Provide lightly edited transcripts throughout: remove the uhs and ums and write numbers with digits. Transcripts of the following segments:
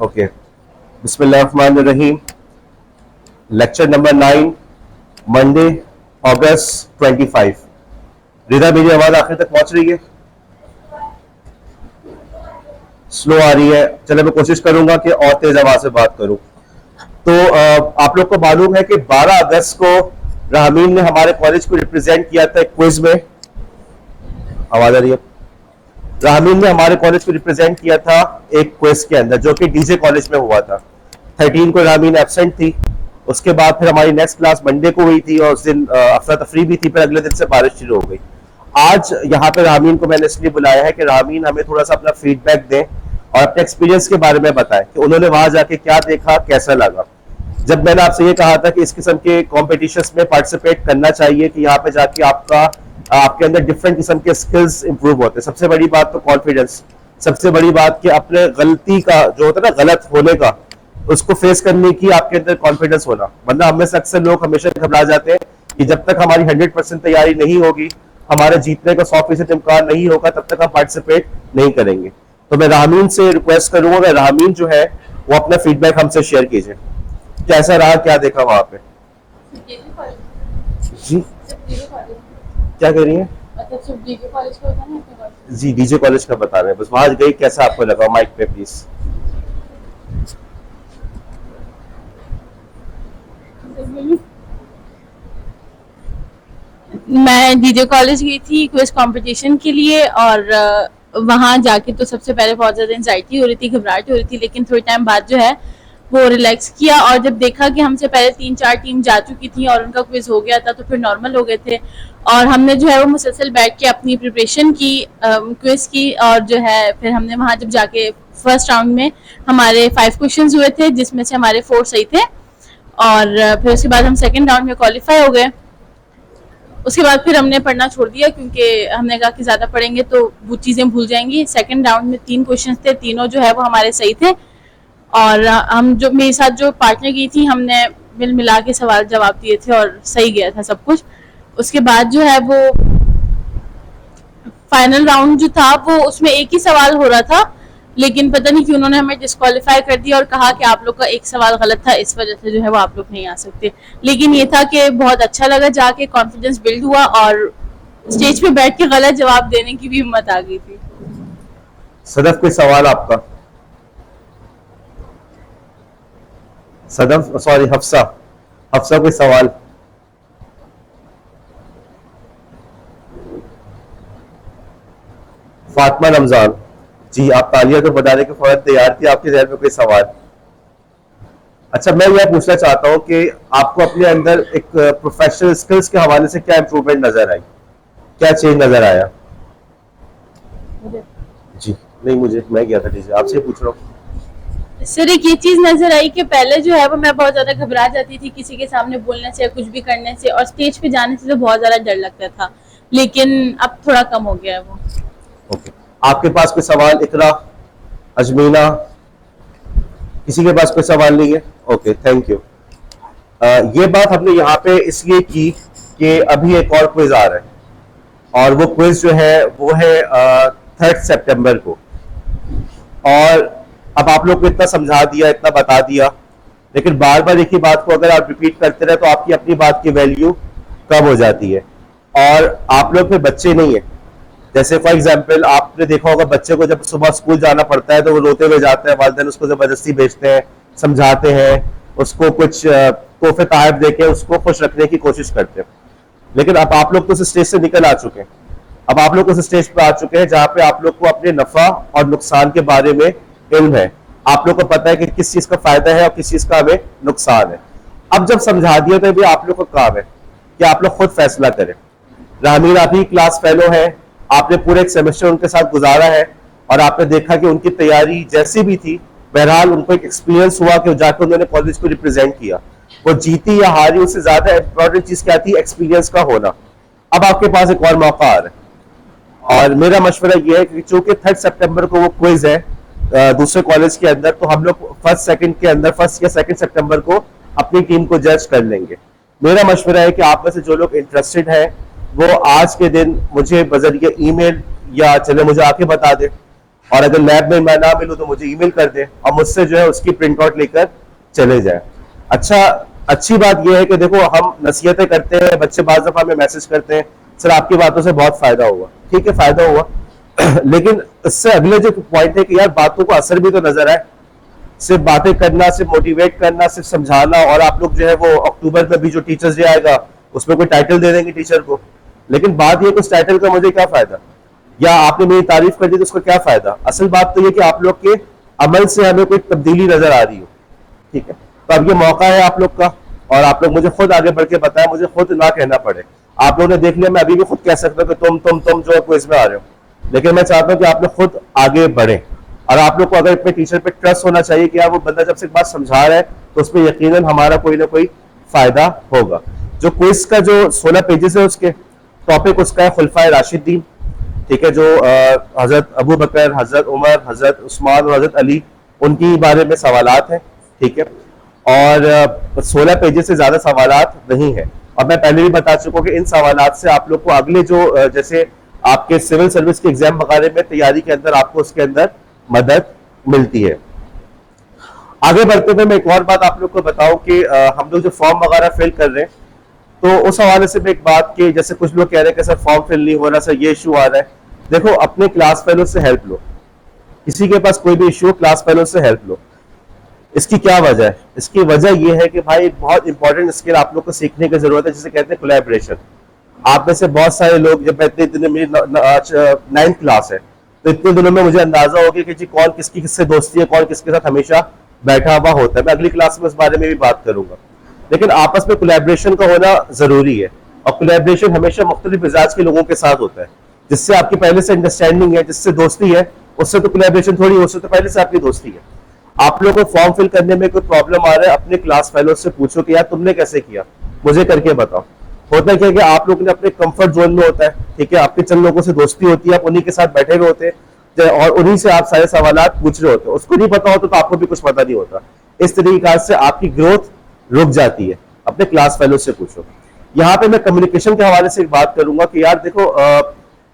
Okay, बिस्मिल्लाहिर्रहमानिर्रहीम। Lecture number 9, Monday अगस्त 25। रिदा, मेरी आवाज आखिर तक पहुंच रही है? स्लो आ रही है? चलो मैं कोशिश करूंगा कि और तेज आवाज से बात करूं। तो आप लोग को मालूम है कि 12 अगस्त को रामीन ने हमारे कॉलेज को रिप्रेजेंट किया था एक क्विज में। आवाज आ रही है? रामीन ने हमारे कॉलेज को रिप्रेजेंट किया था एक क्विज के अंदर, जो कि डीजे कॉलेज में हुआ था। 13 को रामीन एब्सेंट थी। उसके बाद फिर हमारी नेक्स्ट क्लास मंडे को हुई थी और उस दिन अफरा तफरी भी थी। फिर अगले दिन से बारिश शुरू हो गई। आज यहाँ पे रामीन को मैंने इसलिए बुलाया है कि रामीन हमें थोड़ा सा अपना फीडबैक दें और अपने एक्सपीरियंस के बारे में बताएं कि उन्होंने वहां जाके क्या देखा, कैसा लगा। जब मैंने आपसे ये कहा था कि इस किस्म के कॉम्पिटिशन्स में पार्टिसिपेट करना चाहिए कि यहाँ पे जाके आपके अंदर डिफरेंट किस्म के स्किल्स इंप्रूव होते हैं। सबसे बड़ी बात तो कॉन्फिडेंस, सबसे बड़ी बात कि अपने गलती का जो होता है ना, गलत होने का, उसको फेस करने की आपके अंदर कॉन्फिडेंस होना। वरना हमें से अक्सर लोग हमेशा घबरा जाते हैं कि जब तक हमारी 100% तैयारी नहीं होगी, हमारे जीतने का 100% इम्कान नहीं होगा, तब तक हम पार्टिसिपेट नहीं करेंगे। तो मैं रामीन से रिक्वेस्ट करूंगा, रामीन जो है वो अपना फीडबैक हमसे शेयर कीजिए। कैसा रहा, क्या देखा वहां पे? जी क्या कह रही हैं? जी डीजे कॉलेज का बता रहे हैं, बस वहां गई, कैसा आपको लगा? माइक पे प्लीज। मैं डीजे कॉलेज गई थी क्विज कंपटीशन के लिए और वहां जाके तो सबसे पहले बहुत ज्यादा एंजाइटी हो रही थी, घबराहट हो रही थी, लेकिन थोड़ी टाइम बाद जो है वो रिलैक्स किया। और जब देखा कि हमसे पहले 3-4 टीम जा चुकी थी और उनका क्विज हो गया था, तो फिर नॉर्मल हो गए थे। और हमने जो है वो मुसलसल बैठ के अपनी प्रिपरेशन की क्विज की। और जो है फिर हमने वहां जब जाके फर्स्ट राउंड में हमारे 5 क्वेश्चन हुए थे, जिसमें से हमारे 4 सही थे। और फिर उसके बाद हम सेकेंड राउंड में क्वालिफाई हो गए। उसके बाद फिर हमने पढ़ना छोड़ दिया, क्योंकि हमने कहा कि ज्यादा पढ़ेंगे तो वो चीजें भूल जाएंगी। सेकंड राउंड में 3 क्वेश्चंस थे, तीनों जो है वो हमारे सही थे। और हम जो मेरे साथ जो पार्टनर की थी, हमने मिल मिला के सवाल जवाब दिए थे और सही गया था सब कुछ। उसके बाद जो है वो फाइनल राउंड जो था वो उसमें एक ही सवाल हो रहा था, लेकिन पता नहीं क्यों उन्होंने हमें डिस्क्वालीफाई कर दिया और कहा कि आप लोग का एक सवाल गलत था, इस वजह से जो है वो आप लोग नहीं आ सकते। लेकिन ये था कि बहुत अच्छा लगा जाके, कॉन्फिडेंस बिल्ड हुआ और स्टेज पे बैठ के गलत जवाब देने की भी हिम्मत आ गई थी। सदफ, कोई सवाल आपका? सदफ, सॉरी, हफ्सा कोई सवाल? फातिमा रमजान जी, आप तालिया तो बताने के फौरन तैयार थी, आपके जहन में कोई सवाल? अच्छा, मैं यह पूछना चाहता हूं कि आपको अपने अंदर एक प्रोफेशनल स्किल्स के हवाले से क्या इंप्रूवमेंट नजर आई, क्या चेंज नजर आया? जी नहीं, मैं गया था डीजे, आपसे पूछ रहा हूँ। सर, एक ये चीज नजर आई कि पहले जो है वो मैं बहुत ज्यादा घबरा जाती थी किसी के सामने बोलने से या कुछ भी करने से, और स्टेज पे जाने से तो बहुत ज्यादा डर लगता था, लेकिन अब थोड़ा कम हो गया है वो। ओके, आपके पास कोई सवाल? इकरा, अजमीना, किसी के पास कोई सवाल नहीं है? Okay, thank you. ये बात हमने यहाँ पे इसलिए की कि अभी एक और क्विज आ रहा है और वो क्विज जो है वो है 3 सितंबर को। और अब आप लोग को इतना समझा दिया, इतना बता दिया, लेकिन बार बार एक ही बात को अगर आप रिपीट करते रहे तो आपकी अपनी बात की वैल्यू कम हो जाती है। और आप लोग फिर बच्चे नहीं है। जैसे फॉर एग्जाम्पल आपने देखा होगा, बच्चे को जब सुबह स्कूल जाना पड़ता है तो वो रोते हुए जाते हैं, वालिदैन उसको जबरदस्ती भेजते हैं, समझाते हैं, उसको कुछ तोहफे तोहफे देके उसको खुश रखने की कोशिश करते हैं। लेकिन अब आप लोग तो उस स्टेज से निकल आ चुके हैं। अब आप लोग उस स्टेज पर आ चुके हैं जहाँ पे आप लोग को अपने नफा और नुकसान के बारे में इल्म है। आप लोग को पता है कि किस चीज का फायदा है और किस चीज का हमें नुकसान है। अब जब समझा दिया तो भी आप लोग का काम है कि आप लोग खुद फैसला करें। रामीन आप ही क्लास फेलो है, आपने पूरे एक सेमेस्टर उनके साथ गुजारा है और आपने देखा कि उनकी तैयारी जैसी भी थी, बहरहाल उनको एक एक्सपीरियंस हुआ कि जाकर उन्होंने कॉलेज को रिप्रेजेंट किया। वो जीती या हारी, उससे ज्यादा इंपॉर्टेंट चीज क्या थी? एक्सपीरियंस का होना। अब आपके पास एक और मौका आ रहा है और मेरा मशवरा यह है कि चूंकि 3 सितंबर को वो क्विज है दूसरे कॉलेज के अंदर, तो हम लोग फर्स्ट या सेकंड सितंबर को अपनी टीम को जज कर लेंगे। मेरा मशवरा है कि आप में से जो लोग इंटरेस्टेड है वो आज के दिन मुझे बजरिए ईमेल या चले मुझे आके बता दे और अगर लैब में मैं ना मिलूँ तो मुझे ईमेल कर दें और मुझसे जो है उसकी प्रिंट आउट लेकर चले जाए। अच्छा, अच्छी बात यह है कि देखो हम नसीहतें करते हैं, बच्चे बाज़ दफ़ा हमें मैसेज करते हैं सर आपकी बातों से बहुत फायदा हुआ, ठीक है फायदा हुआ लेकिन इससे अगले जो पॉइंट है कि यार बातों को असर भी तो नजर आए। सिर्फ बातें करना, सिर्फ मोटिवेट करना, सिर्फ समझाना, और आप लोग जो है वो अक्टूबर में भी जो टीचर्स डे आएगा उसमें कोई टाइटल दे देंगे टीचर को, लेकिन बात ये कि उस टाइटल का मुझे क्या फायदा, या आपने मेरी तारीफ कर दी तो उसका क्या फायदा। असल बात तो ये कि आप लोग के अमल से हमें कोई तब्दीली नजर आ रही हो, ठीक है। तो अब ये मौका है आप लोग का, और आप लोग मुझे खुद आगे बढ़ के बताएं, मुझे खुद ना कहना पड़े। आप लोगों ने देख लिया, मैं अभी भी खुद कह सकता हूँ कि तुम जो क्विज में आ रहे हो, लेकिन मैं चाहता हूँ कि आप लोग खुद आगे बढ़े। और आप लोग को अगर अपने टीचर पे ट्रस्ट होना चाहिए कि यार वो बंदा जब से एक बात समझा रहा है तो उसमें यकीनन हमारा कोई ना कोई फायदा होगा। जो क्विज का जो 16 पेजेस है उसके टॉपिक उसका है खुलफाए राशिदीन, ठीक है, जो हजरत अबू बकर, हजरत उमर, हजरत उस्मान और हजरत अली उनकी बारे में सवालात हैं, ठीक है। और 16 पेजेस से ज्यादा सवालात नहीं है, और मैं पहले भी बता चुका हूँ कि इन सवालात से आप लोग को अगले जो जैसे आपके सिविल सर्विस के एग्जाम वगैरह में तैयारी के अंदर आपको उसके अंदर मदद मिलती है। आगे बढ़ते हुए मैं एक और बात आप लोग को बताऊं कि हम लोग जो फॉर्म वगैरह फिल कर रहे हैं, तो उस हवाले से भी एक बात कि जैसे कुछ लोग कह रहे हैं कि सर फॉर्म फिल नहीं हो रहा, सर ये इशू आ रहा है। देखो, अपने क्लास फेलो से हेल्प लो, किसी के पास कोई भी इशू हो क्लास फेलो से हेल्प लो। इसकी क्या वजह है? इसकी वजह यह है कि भाई बहुत इंपॉर्टेंट स्किल आप लोग को सीखने की जरूरत है, जिसे कहते हैं कोलैबोरेशन। आप में से बहुत सारे लोग, जब इतने दिनों में 9th क्लास है तो इतने दिनों में मुझे अंदाजा हो गया कि जी कौन किसकी किससे दोस्ती है, कौन किसके साथ हमेशा बैठा हुआ होता है। मैं अगली क्लास में इस बारे में भी बात करूंगा, लेकिन आपस में कोलैबोरेशन का होना जरूरी है, और कोलैबोरेशन हमेशा मुख्तलिफ मिजाज के लोगों के साथ होता है। जिससे आपकी पहले से अंडरस्टैंडिंग है, जिससे दोस्ती है, उससे तो कोलैबोरेशन थोड़ी हो, उससे तो पहले से आपकी दोस्ती है। आप लोगों को फॉर्म फिल करने में कोई प्रॉब्लम आ रहा है, अपने क्लास फेलो से पूछो कि यार तुमने कैसे किया, मुझे करके बताओ। होता क्या है कि आप लोग ने अपने कंफर्ट जोन में होता है, ठीक है, आपके चंद लोगों से दोस्ती होती है, आप उन्हीं के साथ बैठे हुए होते हैं और उन्हीं से आप सारे सवालात पूछ रहे होते हैं। उसको नहीं पता होता तो आपको भी कुछ पता नहीं होता। इस तरीके से आपकी ग्रोथ रुक जाती है। अपने क्लास फेलो से पूछो। यहाँ पे मैं कम्युनिकेशन के हवाले से एक बात करूंगा कि यार देखो,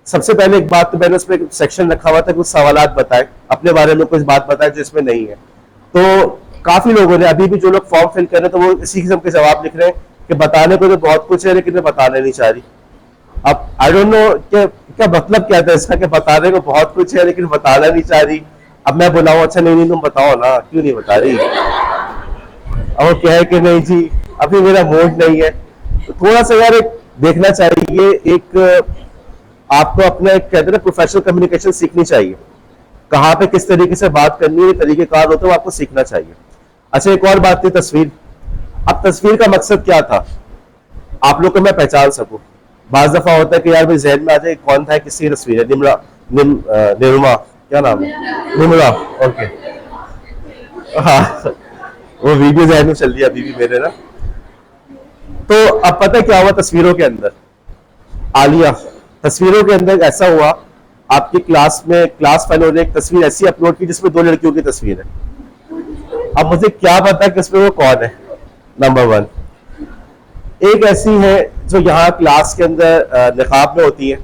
सबसे पहले एक बात तो मैंने उसमें एक सेक्शन रखा हुआ था, कुछ सवालात बताए, अपने बारे में कुछ बात बताए जो इसमें नहीं है। तो काफी लोगों ने, अभी भी जो लोग फॉर्म फिल कर रहे हैं, तो वो इसी किस्म के जवाब लिख रहे हैं कि बताने को तो बहुत कुछ है लेकिन मैं बताने नहीं चाह रही। अब आई डोंट नो क्या मतलब क्या था इसका कि बताने को बहुत कुछ है लेकिन बताना नहीं चाह रही। अब मैं बुलाऊं, अच्छा नहीं तुम बताओ ना, क्यों नहीं बता रही। अब वो क्या है कि नहीं जी अभी मेरा मूड नहीं है। तो थोड़ा सा यार एक देखना चाहिए, एक आपको अपना एक कहते हैं ना प्रोफेशनल कम्युनिकेशन सीखनी चाहिए, कहाँ पे किस तरीके से बात करनी है, तरीकेकार होते हैं, वो आपको सीखना चाहिए। अच्छा, एक और बात थी तस्वीर। अब तस्वीर का मकसद क्या था? आप लोग को मैं पहचान सकूं। बाज दफा होता है कि यार भाई जहन में आ जाए कौन था, किसकी तस्वीर है, निरमा क्या नाम है, निमरा, ओके, हाँ वो वीडियो जहन में चल रही है अभी भी मेरे ना। तो अब पता है क्या हुआ तस्वीरों के अंदर, आलिया, तस्वीरों के अंदर ऐसा हुआ, आपकी क्लास में क्लास फेलो ने एक तस्वीर ऐसी अपलोड की जिसमें 2 लड़कियों की तस्वीर है। अब मुझे क्या पता कि उसमें वो कौन है। नंबर 1। एक ऐसी है जो यहाँ क्लास के अंदर नकाब में होती है,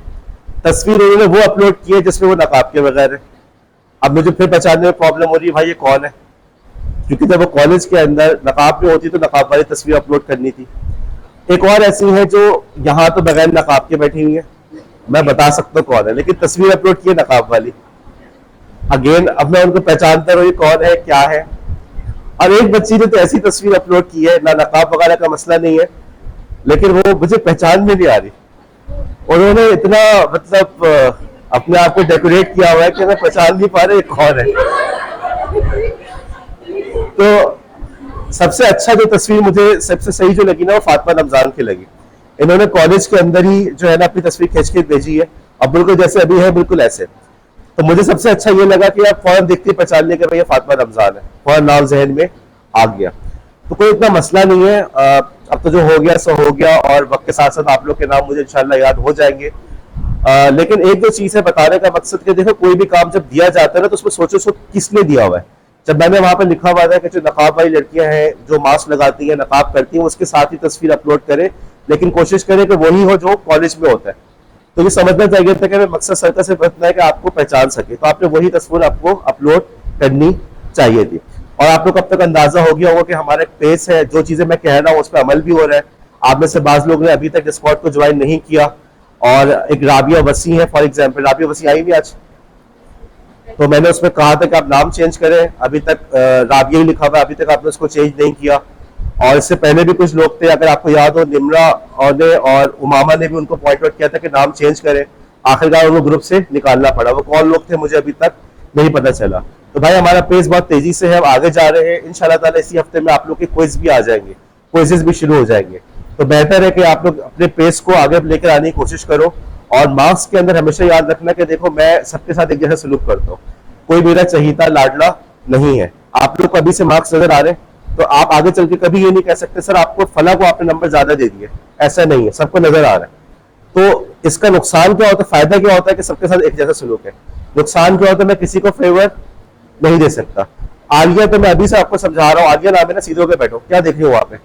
तस्वीर उन्होंने वो अपलोड की है जिसमें वो नकाब के बगैर है। अब मुझे फिर पहचानने में प्रॉब्लम हो रही है भाई ये कौन है, क्योंकि जब वो कॉलेज के अंदर नकाब में होती तो नकाब वाली तस्वीर अपलोड करनी थी। एक और ऐसी है जो यहाँ तो बगैर नकाब के बैठी हुई है, मैं बता सकता हूँ कौन है, लेकिन तस्वीर अपलोड की है नकाब वाली। अगेन अब मैं उनको पहचानता रही कौन है क्या है। और एक बच्ची ने तो ऐसी तस्वीर अपलोड की है, ना नकाब वगैरह का मसला नहीं है, लेकिन वो मुझे पहचान में नहीं आ रही। उन्होंने इतना मतलब अपने आप को डेकोरेट किया हुआ है कि मैं पहचान नहीं पा रहा कौन है। तो सबसे अच्छा जो तस्वीर मुझे सबसे सही जो लगी ना वो फातिमा रमजान की लगी। इन्होंने कॉलेज के अंदर ही जो है ना अपनी तस्वीर खींच के भेजी है, अब बिल्कुल जैसे अभी है बिल्कुल ऐसे। तो मुझे सबसे अच्छा ये लगा कि यार फौरन देखते पहचान लिया कि भाई ये फातिमा रमजान है, फौरन नाम जहन में आ गया। तो कोई इतना मसला नहीं है, अब तो जो हो गया सो हो गया, और वक्त के साथ साथ आप लोग के नाम मुझे इंशाल्लाह याद हो जाएंगे। लेकिन एक दो चीज है बताने का मकसद कि देखो कोई भी काम जब दिया जाता है ना तो उसमें सोचो उसको किस लिए दिया हुआ है। जब मैंने वहां पर लिखा हुआ था कि जो नकाब वाली लड़कियां हैं जो मास्क लगाती हैं नकाब करती हैं उसके साथ ही तस्वीर अपलोड करें, लेकिन कोशिश करें कि वही हो जो कॉलेज में होता है, तो ये समझना चाहिए था कि हमें मकसद सर्कल से बतना है कि आपको पहचान सके, तो आपने वही तस्वीर आपको अपलोड करनी चाहिए थी। और आप लोग अब तक अंदाजा हो गया होगा कि हमारा एक पेज है, जो चीजें मैं कह रहा हूँ उस पर अमल भी हो रहा है। आप में से बाज लोग ने अभी तक डिस्कॉर्ड को ज्वाइन नहीं किया, और एक राबिया वसी है फॉर एग्जाम्पल, राबिया वसी आई भी आज, तो मैंने उसमें कहा था कि आप नाम चेंज करें, अभी तक राबिया ही लिखा हुआ है, अभी तक आपने उसको चेंज नहीं किया। और इससे पहले भी कुछ लोग थे, अगर आपको याद हो, निमरा और उमामा ने भी उनको पॉइंट आउट किया था कि नाम चेंज करें, आखिरकार उनको ग्रुप से निकालना पड़ा। वो कौन लोग थे मुझे अभी तक नहीं पता चला। तो भाई हमारा पेज बहुत तेजी से है, हम आगे जा रहे हैं इंशाल्लाह ताला। इसी हफ्ते में आप लोग के क्विज भी आ जाएंगे, क्विजेस भी शुरू हो जाएंगे, तो बेहतर है कि आप लोग अपने पेज को आगे लेकर आने की कोशिश करो। और मार्क्स के अंदर हमेशा याद रखना कि देखो मैं सबके साथ एक जैसा सलूक करता हूँ, कोई मेरा चहीता लाडला नहीं है। आप लोग को अभी से मार्क्स नजर आ रहे हैं, तो आप आगे चल के कभी ये नहीं कह सकते सर आपको फला को आपने नंबर ज्यादा दे दिए, ऐसा नहीं है, सबको नजर आ रहा है। तो इसका नुकसान क्या होता है, फायदा क्या होता है कि सबके साथ एक जैसा सलूक है। नुकसान क्या होता है, मैं किसी को फेवर नहीं दे सकता। आलिया तो मैं अभी से आपको समझा रहा हूँ, आलिया नाम है ना, सीधे होकर बैठो, क्या देख रही हो वहां पे।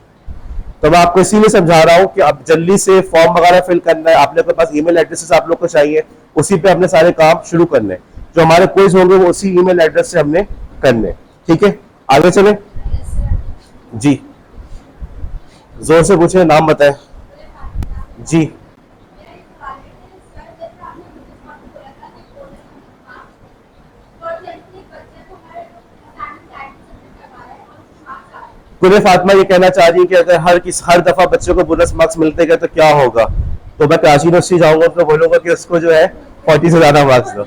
तो मैं आपको इसीलिए समझा रहा हूँ कि अब जल्दी से फॉर्म वगैरह फिल करना है, आपने अपने पास ईमेल एड्रेसेस आप लोग को चाहिए, उसी पे अपने सारे काम शुरू करने, जो हमारे क्विज होंगे वो उसी ईमेल एड्रेस से हमने करने। ठीक है, आगे चले जी, जोर से पूछे, नाम बताएं जी। कुरे फातिमा ये कहना चाह रही है कि अगर हर दफा बच्चों को बोनस मार्क्स मिलते गए तो क्या होगा। तो मैं कराची यूनिवर्सिटी जाऊंगा तो बोलूंगा कि उसको जो है 40 से ज्यादा मार्क्स दो।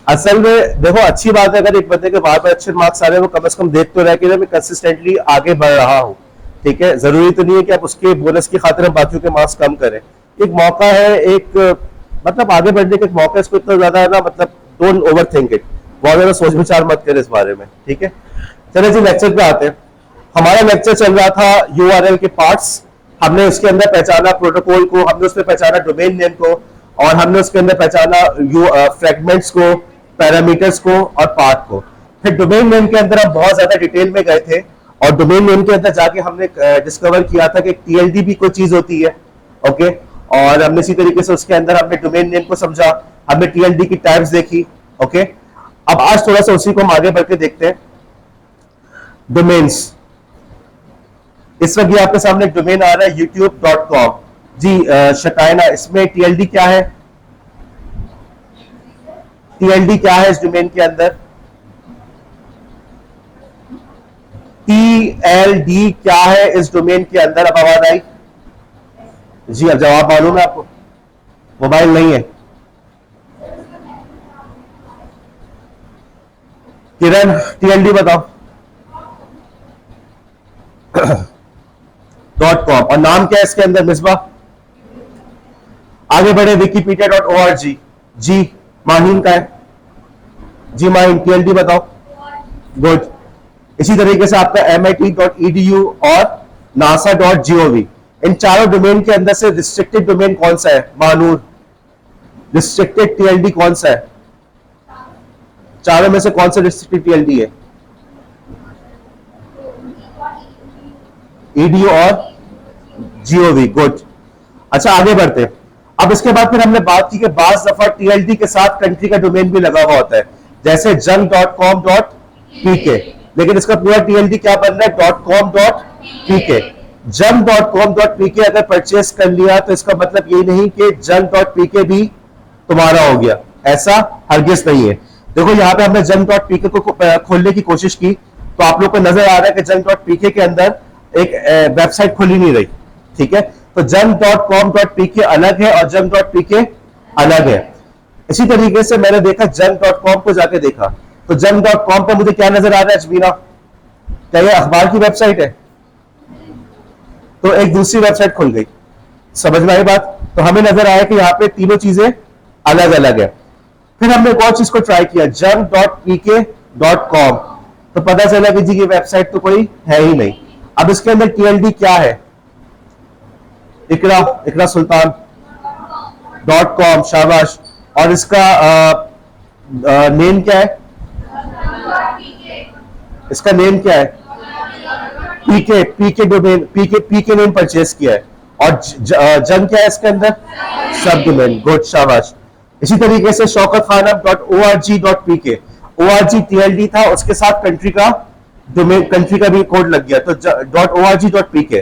असल में देखो अच्छी बात है, अगर एक बंदे के बार बार अच्छे मार्क्स आ रहे हैं, वो कम से कम देख तो रहे कि मैं कंसिस्टेंटली आगे बढ़ रहा हूँ। ठीक है, जरूरी तो नहीं है कि आप उसके बोनस की खातिर हम बाकियों के मार्क्स कम करें। एक मौका है, एक मतलब आगे बढ़ने का एक मौका है, इसको इतना ज्यादा ना मतलब डोंट ओवर थिंक इट, बहुत ज्यादा सोच विचार मत करें इस बारे में। ठीक है, चलिए जी लेक्चर पे आते हैं। हमारा लेक्चर चल रहा था यूआरएल के पार्ट्स। हमने उसके अंदर पहचाना प्रोटोकॉल को, हमने उसमें पहचाना डोमेन नेम को, और हमने उसके अंदर पहचाना फ्रेगमेंट्स को, पैरामीटर्स को और पार्ट को। फिर डोमेन नेम के अंदर हम बहुत ज्यादा डिटेल में गए थे, और डोमेन नेम के अंदर जाके हमने डिस्कवर किया था कि टीएलडी भी कोई चीज होती है। ओके, और हमने इसी तरीके से उसके अंदर हमने डोमेन नेम को समझा, हमने टीएलडी की टाइप्स देखी। ओके, अब आज थोड़ा सा उसी को हम आगे बढ़ के देखते हैं। डोमेन्स, इस वक्त ये आपके सामने एक डोमेन आ रहा है youtube.com जी। शकायना, इसमें टीएलडी क्या है, टीएलडी क्या है इस डोमेन के अंदर, टीएलडी क्या है इस डोमेन के अंदर। अब आवाज आई जी, अब जवाब मालूम है आपको, मोबाइल नहीं है। किरण टीएलडी बताओ। .com, और नाम क्या है इसके अंदर मिसबा। आगे बढ़े, wikipedia.org जी। माहिन का है जी, माहिन टीएलडी बताओ। गुड। इसी तरीके से आपका MIT.edu और NASA.gov, इन चारों डोमेन के अंदर से रिस्ट्रिक्टेड डोमेन कौन सा है मानूर, रिस्ट्रिक्टेड टीएलडी कौन सा है, चारों में से कौन सा रिस्ट्रिक्टेड टीएलडी है। ईडीयू और जीओवी, गुड। अच्छा आगे बढ़ते हैं। अब इसके बाद फिर हमने बात की कि बाज दफा टीएलडी के साथ कंट्री का डोमेन भी लगा हुआ होता है, जैसे junk.com.pk, लेकिन इसका पूरा टीएलडी क्या बन रहा है .com.pk। junk.com.pk अगर परचेस कर लिया तो इसका मतलब ये नहीं कि junk.pk भी तुम्हारा हो गया, ऐसा हरगिज नहीं है। देखो यहाँ पे हमने junk.pk को खोलने की कोशिश की, तो आप लोग को नजर आ रहा है कि junk.pk के अंदर एक वेबसाइट खुली नहीं रही। ठीक है, तो junk.com.pk अलग है और junk.pk अलग है। इसी तरीके से मैंने देखा junk.com को जाके देखा, तो junk.com पर मुझे क्या नजर आ रहा है अजमीना, क्या ये अखबार की वेबसाइट है, तो एक दूसरी वेबसाइट खुल गई। समझ में आई बात। तो हमें नजर आया कि यहाँ पे तीनों चीजें अलग अलग है। फिर हमने एक और चीज को ट्राई किया, junk.pk.com, तो पता चला कि जी ये वेबसाइट तो कोई है ही नहीं। अब इसके अंदर टीएलडी क्या है, इकरा सुल्तान .com, शाबाश। और इसका नेम क्या है, इसका नेम क्या है, पीके डोमेन, पीके नेम परचेस किया है। और जंग क्या है इसके अंदर? सब डोमेन। गुड, शाबाश। इसी तरीके से shaukatkhanam.org.pk, ORG TLD था, उसके साथ कंट्री का डोमेन, कंट्री का भी कोड लग गया, तो .org.pk।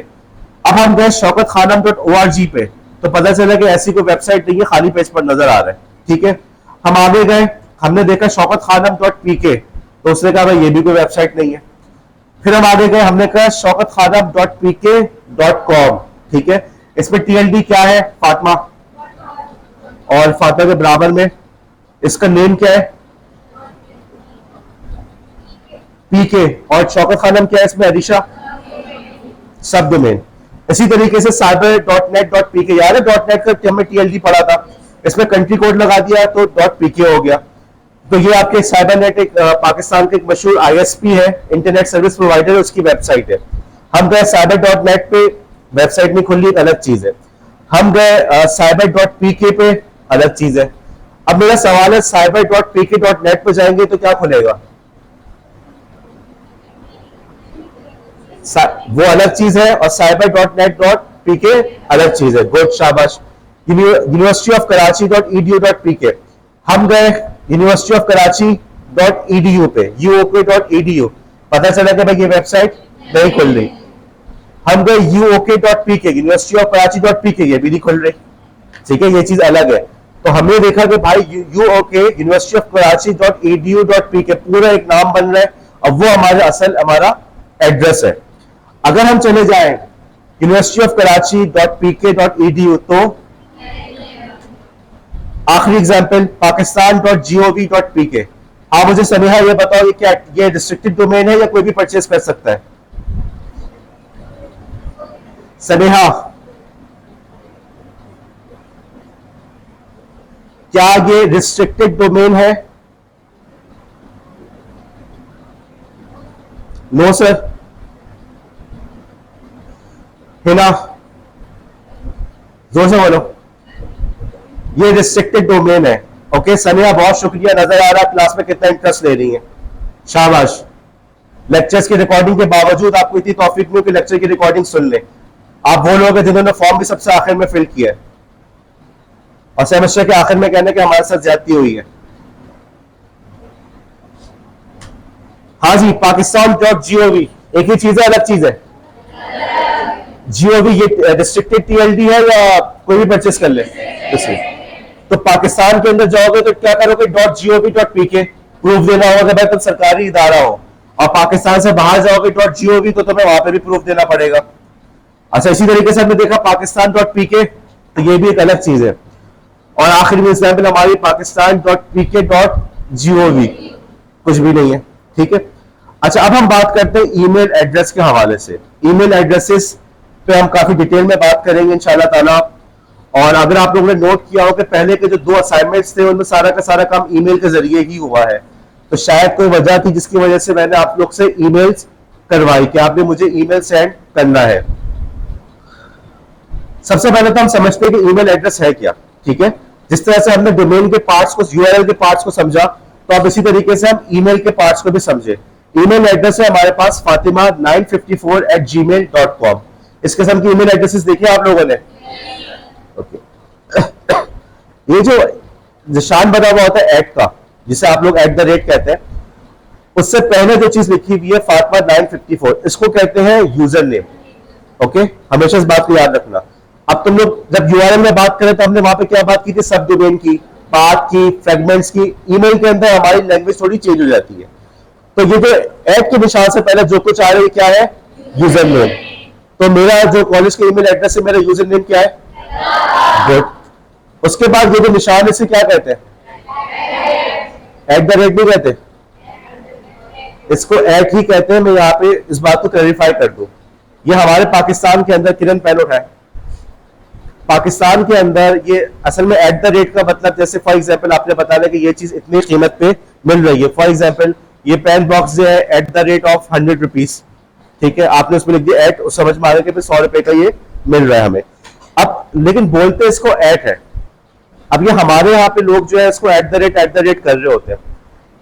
अब हम गए shaukatkhanam.org पे, तो पता चला कि ऐसी कोई वेबसाइट नहीं है, खाली पेज पर नजर आ रहा है। ठीक है, हम आगे गए, हमने देखा shaukatkhanam.pk, तो उसने कहा भाई ये भी कोई वेबसाइट नहीं है। फिर हम आगे गए, हमने कहा shaukatkhanam.pk.com। ठीक है, इसमें TLD क्या है? फातिमा, और फातिमा के बराबर में इसका नेम क्या है? पीके। और शौकत खानम क्या है इसमें? अरीशा, सब डोमेन। इसी तरीके से cyber.net.pk, यार .net का हमने TLD पढ़ा था, इसमें कंट्री कोड लगा दिया तो .pk हो गया। तो ये आपके साइबर नेट एक पाकिस्तान के एक मशहूर ISP है, इंटरनेट सर्विस प्रोवाइडर, उसकी वेबसाइट है। हम गए cyber.net पे, वेबसाइट नहीं खुल रही, एक अलग चीज है। हम गए cyber.pk पे, अलग चीज है। अब मेरा सवाल है, cyber.pk.net पे जाएंगे तो क्या खुलेगा? वो अलग चीज है, और cyber.net.pk अलग चीज है। गुड, शाबाश। यूनिवर्सिटी ऑफ कराची.edu.pk, हम गए यूनिवर्सिटी ऑफ कराची.edu पे, uok.edu, पता चला कि भाई ये वेबसाइट नहीं खुल रही। हम गए uok.pk, यूनिवर्सिटी ऑफ कराची.pk, ये भी नहीं खुल रही। ठीक है, ये चीज अलग है। तो हमने देखा कि भाई uok, यूनिवर्सिटी ऑफ कराची.edu.pk, पूरा एक नाम बन रहा है, अब वो हमारा एड्रेस है। अगर हम चले जाएं यूनिवर्सिटी ऑफ कराची.pk.edu, तो आखिरी एग्जांपल pakistan.gov.pk। आप मुझे सनेहा ये बताओ, ये क्या, ये रिस्ट्रिक्टेड डोमेन है या कोई भी परचेज कर सकता है? सनेहा, क्या ये रिस्ट्रिक्टेड डोमेन है? No sir. हिना, जोर से बोलो। ये रिस्ट्रिक्टेड डोमेन है। ओके सनिया, बहुत शुक्रिया, नजर आ रहा क्लास में कितना इंटरेस्ट ले रही है, शाबाश। लेक्चर्स की रिकॉर्डिंग के बावजूद आपको इतनी तौफीक नहीं कि लेक्चर की रिकॉर्डिंग सुन ले। आप वो लोग हैं जिन्होंने फॉर्म भी सबसे आखिर में फिल किया है, और सेमेस्टर के आखिर में कहने कि हमारे साथ ज्यादती हुई है। हाँ जी, पाकिस्तान.gov एक ही चीज है, अलग चीज है? GOV ये रिस्ट्रिक्टेड TLD है या कोई भी परचेस कर ले? तो पाकिस्तान के अंदर जाओगे तो क्या करोगे? .gov.pk, प्रूफ देना होगा भाई तुम सरकारी इदारा हो। और पाकिस्तान से बाहर जाओगे .gov, तो तुम्हें वहां पे भी प्रूफ देना पड़ेगा। अच्छा, इसी तरीके से हमने देखा पाकिस्तान.pk, तो ये भी एक अलग चीज है। और आखिर में एग्जाम्पल हमारी पाकिस्तान.pk.gov, कुछ भी नहीं है। ठीक है, अच्छा अब हम बात करते हैं ईमेल एड्रेस के हवाले से। ईमेल एड्रेसेस पे हम काफी डिटेल में बात करेंगे इंशाल्लाह ताला। और अगर आप लोगों ने नोट किया हो कि पहले के जो 2 असाइनमेंट्स थे उनमें सारा का सारा काम ईमेल के जरिए ही हुआ है, तो शायद कोई वजह थी जिसकी वजह से मैंने आप लोग से ईमेल्स करवाई कि आपने मुझे ईमेल सेंड करना है। सबसे पहले तो हम समझते हैं कि ईमेल एड्रेस है क्या। ठीक है, जिस तरह से हमने डोमेन के पार्ट्स को, URL के पार्ट्स को समझा, तो अब इसी तरीके से हम ईमेल के पार्ट्स को भी समझे। ईमेल एड्रेस है हमारे पास fatima954@gmail.com। इस किस्म की ईमेल एड्रेसेस देखिए आप लोगों ने। ओके, ये जो निशान बना हुआ होता है ऐट का, जिसे आप लोग @ कहते हैं, उससे पहले जो चीज लिखी हुई है फातिमा954, इसको कहते हैं यूजर नेम। ओके, हमेशा इस बात को याद रखना। अब तुम लोग जब URL में बात करें तो हमने वहां पे क्या बात की थी? सब डोमेन की, पाथ की, फ्रेगमेंट्स की। ईमेल के अंदर हमारी लैंग्वेज थोड़ी चेंज हो जाती है, तो ये जो ऐट के निशान से पहले जो कुछ आ रहा है क्या है? User name. तो मेरा जो कॉलेज का ईमेल एड्रेस है, मेरा यूजर नेम क्या है? गुड। उसके बाद ये जो निशान है इसे क्या कहते हैं? @ नहीं कहते, इसको ऐट ही कहते हैं। मैं यहाँ पे इस बात को क्लैरिफाई कर दूं, ये हमारे पाकिस्तान के अंदर, किरण पहले उठाए, पाकिस्तान के अंदर ये असल में @ का मतलब, जैसे फॉर एग्जांपल आपने बताया कि ये चीज इतनी कीमत पे मिल रही है। फॉर एग्जांपल ये पेन बॉक्स जो है @100 रुपीज, ठीक है, आपने उसमें लिख दिया ऐट, उस समझ में आ गया कि 100 रुपए का ये मिल रहा है हमें। अब लेकिन बोलते इसको ऐट है। अब ये हमारे यहाँ पे लोग जो है इसको @ कर रहे होते हैं,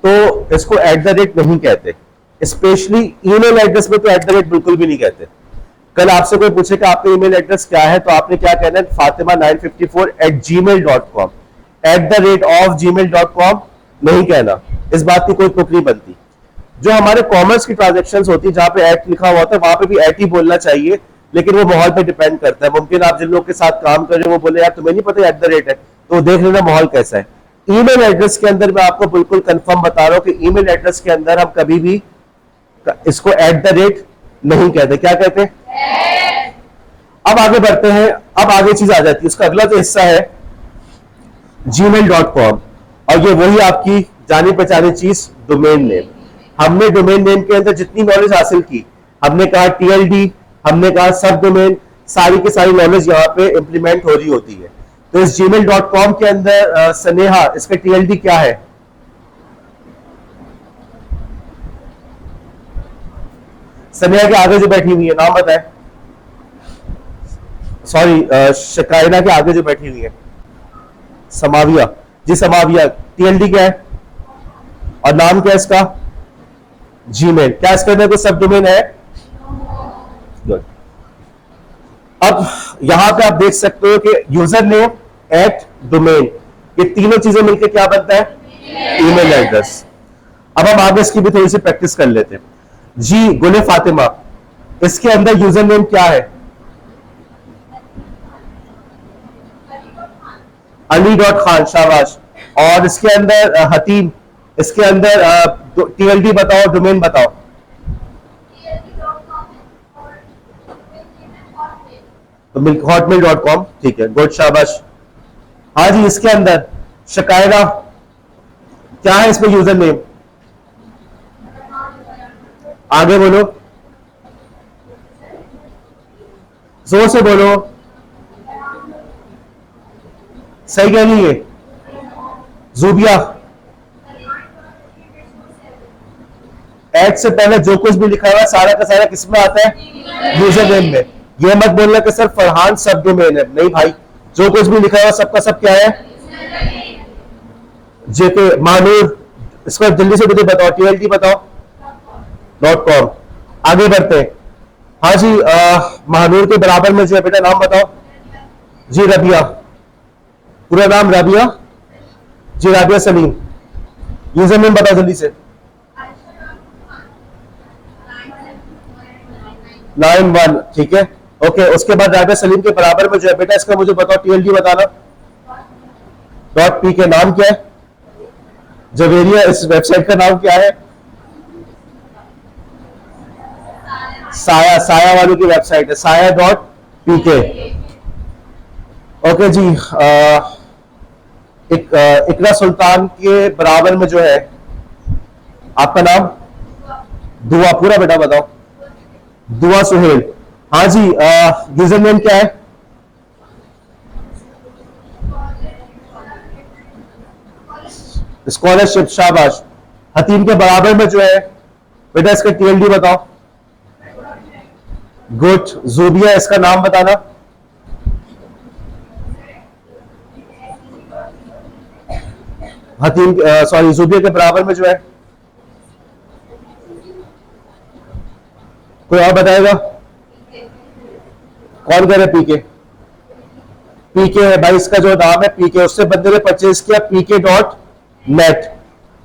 तो इसको @ नहीं कहते। स्पेशली ईमेल एड्रेस में तो @ बिल्कुल भी नहीं कहते। कल आपसे कोई पूछे कि आपका ईमेल एड्रेस क्या है, तो आपने क्या कहना है, fatima954@gmail.com, @gmail.com नहीं कहना, इस बात की कोई तुक नहीं बनती। जो हमारे कॉमर्स की ट्रांजेक्शन्स होती है जहां पे एट लिखा हुआ होता है, वहां पे भी एट ही बोलना चाहिए, लेकिन वो माहौल पे डिपेंड करता है। मुमकिन आप जिन लोग के साथ काम कर रहे हो वो बोले यार तुम्हें नहीं पता @ है, तो देख लेना माहौल कैसा है। ईमेल एड्रेस के अंदर मैं आपको बिल्कुल कंफर्म बता रहा हूं कि ईमेल एड्रेस के अंदर हम कभी भी इसको @ नहीं कहते। क्या कहते हैं? अब आगे बढ़ते हैं। अब आगे चीज आ जाती है, उसका अगला जो हिस्सा है gmail.com, और ये वही आपकी जानी पहचानी चीज, डोमेन नेम। हमने डोमेन नेम के अंदर जितनी नॉलेज हासिल की, हमने कहा TLD, हमने कहा सब डोमेन, सारी की सारी नॉलेज यहाँ पे इंप्लीमेंट हो रही होती है। तो इस gmail.com के अंदर स्नेहा, इसका TLD क्या है? स्नेहा के आगे जो बैठी हुई है नाम बताए। सॉरी, शकायना के आगे जो बैठी हुई है, समाविया जी, समाविया, TLD क्या है और नाम क्या है इसका? जीमेल। क्या इसके अंदर कोई सब डोमेन है? गुड। अब यहां पे आप देख सकते हो कि यूजर नेम @डोमेन, ये तीनों चीजें मिलकर क्या बनता है? Email address. अब हम आगे इसकी भी थोड़ी सी प्रैक्टिस कर लेते हैं। जी गुले फातिमा, इसके अंदर यूजर नेम क्या है? Ali.Khan, शाबाश। और इसके अंदर हतीम, इसके अंदर TLD बताओ, डोमेन बताओ। तो hotmail.com, ठीक है, गुड, शाबाश। हाँ जी, इसके अंदर शकायना क्या है इसमें यूजर नेम? आगे बोलो, जोर से बोलो, सही क्या नहीं है? जूबिया, एड से पहले जो कुछ भी लिखा हुआ है सारा का सारा किसमें आता है? यूजर नेम में। यह मत बोलना कि सर फरहान सब डोमेन है, नहीं भाई, जो कुछ भी लिखा हुआ सबका सब क्या है? जेके मानूर, इसको जल्दी से मुझे बताओ, TLD बताओ, .com। आगे बढ़ते हैं। हाँ जी, महानूर के बराबर में जो है बेटा नाम बताओ। जी रबिया, पूरा नाम रबिया जी, राबिया सलीम। यूजर नेम बताओ जल्दी से। 91, ठीक है, ओके। उसके बाद राबिया सलीम के बराबर में जो है बेटा, इसका मुझे बताओ TLD बताना। .p के नाम क्या है? जवेरिया, इस वेबसाइट का नाम क्या है? साया, साया वालों की वेबसाइट है, saya.pk। ओके जी, इकरा सुल्तान के बराबर में जो है आपका नाम? दुआ, पूरा बेटा बताओ। दुआ सुहेल। हाँ जी, यूजर नेम क्या है? स्कॉलरशिप, शाबाश। हतीम के बराबर में जो है बेटा, इसका TLD बताओ। गुड। जूबिया, इसका नाम बताना। हतीम, सॉरी, जूबिया के बराबर में जो है कोई और बताएगा? कौन कह रहे? पीके है भाई, इसका जो नाम है पीके, उससे बंदे ने परचेज किया pk.net।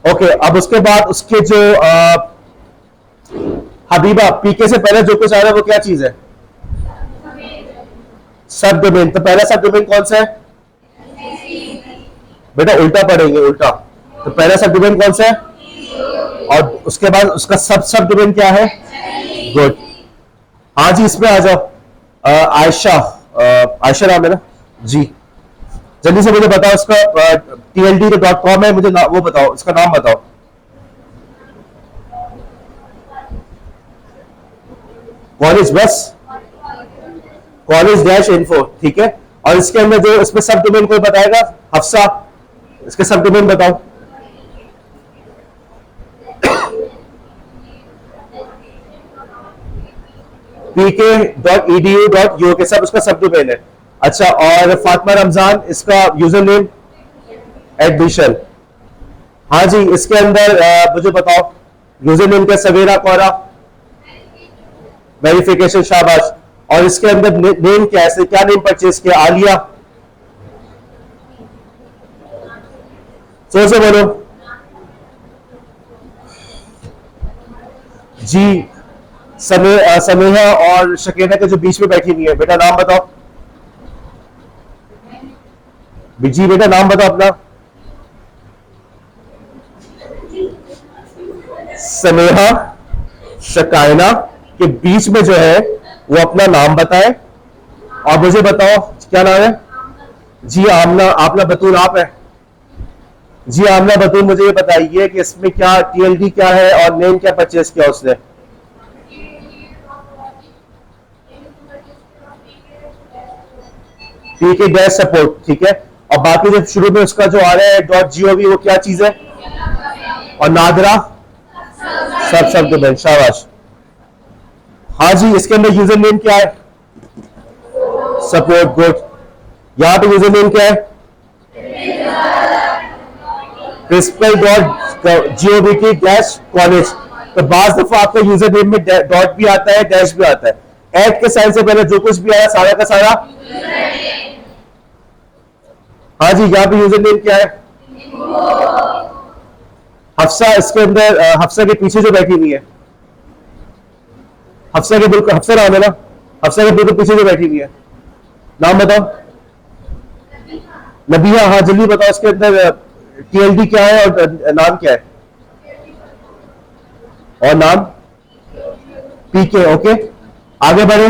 ओके, अब उसके बाद उसके जो हबीबा, पीके से पहले जो कुछ आ रहा है वो क्या चीज है? सब डोमेन। तो पहला सब डोमेन कौन सा है बेटा? उल्टा पढ़ेंगे, उल्टा। तो पहला सब डोमेन कौन सा है? और उसके बाद उसका सब डोमेन क्या है? गुड। हाँ जी, इसमें आ जाओ। आयशा, आयशा नाम है ना जी, जल्दी से मुझे बताओ इसका TLD का .com है, मुझे वो बताओ, इसका नाम बताओ। कॉलेज, बस college-info, ठीक है। और इसके अंदर जो इसमें सब डोमेन कोई बताएगा? हफ्सा, इसके सब डोमेन बताओ। pk.edu.uk के सब उसका सब डोमेन है। अच्छा, और फातिमा रमजान, इसका यूजर नेम एडमिशन। हाँ जी, इसके अंदर मुझे बताओ यूजर नेम क्या? सवेरा कौरा, वेरिफिकेशन, शाबाश। और इसके अंदर नेम क्या है, इसने क्या नेम परचेज किया? आलिया। सोच से बोलो जी। समेहा और शकीना के जो बीच में बैठी हुई है, बेटा नाम बताओ। जी बेटा नाम बताओ अपना। समेहा शकायना के बीच में जो है वो अपना नाम बताए और मुझे बताओ क्या नाम है। जी आमना, आपना बतूल आप है। जी आमना बतूल, मुझे ये बताइए कि इसमें क्या टीएलडी क्या है और नेम क्या परचेज किया उसने। पीके डैश सपोर्ट, ठीक है। और बाकी जब शुरू में उसका जो आ रहा है .gov, वो क्या चीज है? और नादरा सब शब्द में, शाबाश। हाँ जी, इसके अंदर यूजर नेम क्या है? Support, good. यहां पे यूजर नेम क्या है? principal.govt/college। तो बाज दफा आपका यूजर नेम में डॉट भी आता है, डैश भी आता है। ऐड के साइन से पहले जो कुछ भी आया सारा का सारा। हाँ जी, यहाँ पे यूजर नेम क्या है? हफ्सा। इसके अंदर हफ्सा के पीछे जो बैठी हुई है, हफ्सा के बिल्कुल, हफ्सा नाम है ना, हफ्सा के बिल्कुल पीछे जो बैठी हुई है, नाम बताओ। नबिया। हाँ जल्दी बताओ, इसके अंदर टीएलडी क्या है और नाम क्या है? और नाम पीके। ओके, आगे बढ़े।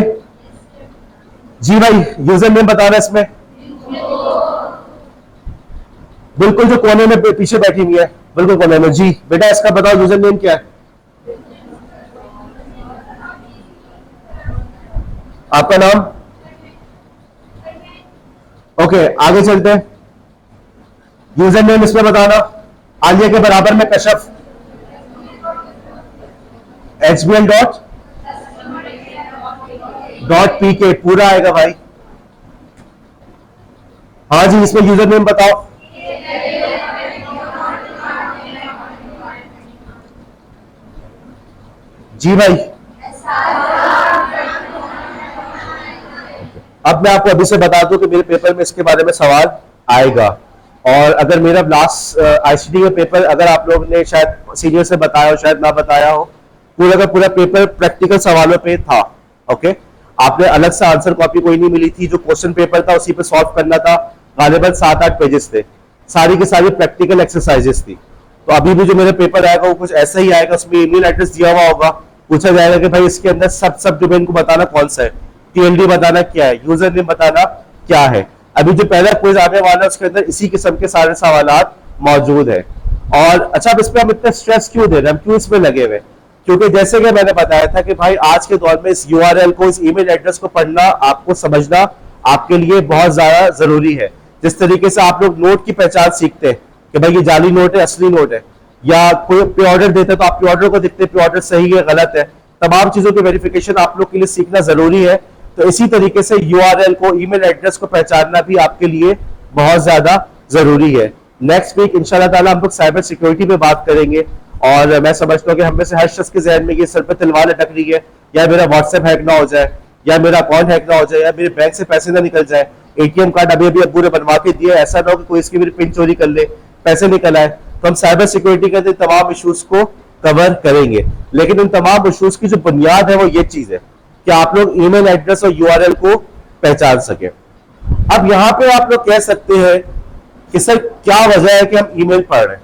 जी भाई, यूजर नेम बता रहा है इसमें, बिल्कुल जो कोने में पीछे बैठी हुई है, बिल्कुल कोने में। जी बेटा इसका बताओ यूजर नेम क्या है? आपका नाम? ओके, आगे चलते हैं। यूजर नेम इसमें बताना। आलिया के बराबर में कशफ। HBL.pk पूरा आएगा भाई। हाँ जी, इसमें यूजर नेम बताओ। जी भाई, अब मैं आपको अभी से बता दूं कि मेरे पेपर में इसके बारे में सवाल आएगा। और अगर मेरा लास्ट आईसीटी का पेपर अगर आप लोगों ने शायद सीनियर से बताया हो, शायद ना बताया हो, पूरा का पूरा पेपर प्रैक्टिकल सवालों पे था। ओके, आपने अलग से आंसर कॉपी कोई नहीं मिली थी, जो क्वेश्चन पेपर था उसी पे सॉल्व करना था। गालिबन 7-8 पेजेस थे, सारी की सारी प्रैक्टिकल एक्सरसाइजेस थी। तो अभी भी जो मेरा पेपर आएगा वो कुछ ऐसा ही आएगा। उसमें ईमेल एड्रेस दिया हुआ होगा, पूछा जाएगा कि भाई इसके अंदर सब डोमेन को बताना कौन सा है, टीएलडी बताना क्या है, यूजर नेम बताना क्या है। अभी जो पहला क्विज आने वाला है उसके अंदर इसी किस्म के सारे सवालात मौजूद है। और अच्छा, अब इस पर हम इतना स्ट्रेस क्यों दे रहे हैं, हम क्यों इसमें लगे हुए? क्योंकि जैसे कि मैंने बताया था कि भाई आज के दौर में इस यूआरएल को, इस ईमेल एड्रेस को पढ़ना, आपको समझना आपके लिए बहुत ज्यादा जरूरी है। जिस तरीके से आप लोग नोट की पहचान सीखते हैं कि भाई ये जाली नोट है, असली नोट है, या कोई पे ऑर्डर देता है तो आप पे ऑर्डर को देखते हैं पे ऑर्डर सही है गलत है, तमाम चीजों की वेरिफिकेशन आप लोग के लिए सीखना जरूरी है। तो इसी तरीके से यूआरएल को, ईमेल एड्रेस को पहचानना भी आपके लिए बहुत ज्यादा जरूरी है। नेक्स्ट वीक इंशाल्लाह ताला हम लोग साइबर सिक्योरिटी पे बात करेंगे। और मैं समझता हूँ कि हम में से हर शख्स के जहन में ये सर पे तलवार लटक रही है, या मेरा व्हाट्सएप हैक ना हो जाए, या मेरा अकाउंट हैक ना हो जाए, या मेरे बैंक से पैसे ना निकल जाए, एटीएम कार्ड अभी अभी अब्बू ने बनवा के दिया, ऐसा ना हो कि कोई इसकी मेरी पिन चोरी कर ले, पैसे निकल आए। तो हम साइबर सिक्योरिटी के तमाम इश्यूज को कवर करेंगे। लेकिन इन तमाम इश्यूज की जो बुनियाद है वो ये चीज है कि आप लोग ईमेल एड्रेस और यूआरएल को पहचान सके। अब यहां पे आप लोग कह सकते हैं कि सर क्या वजह है कि हम ईमेल पढ़ रहे हैं,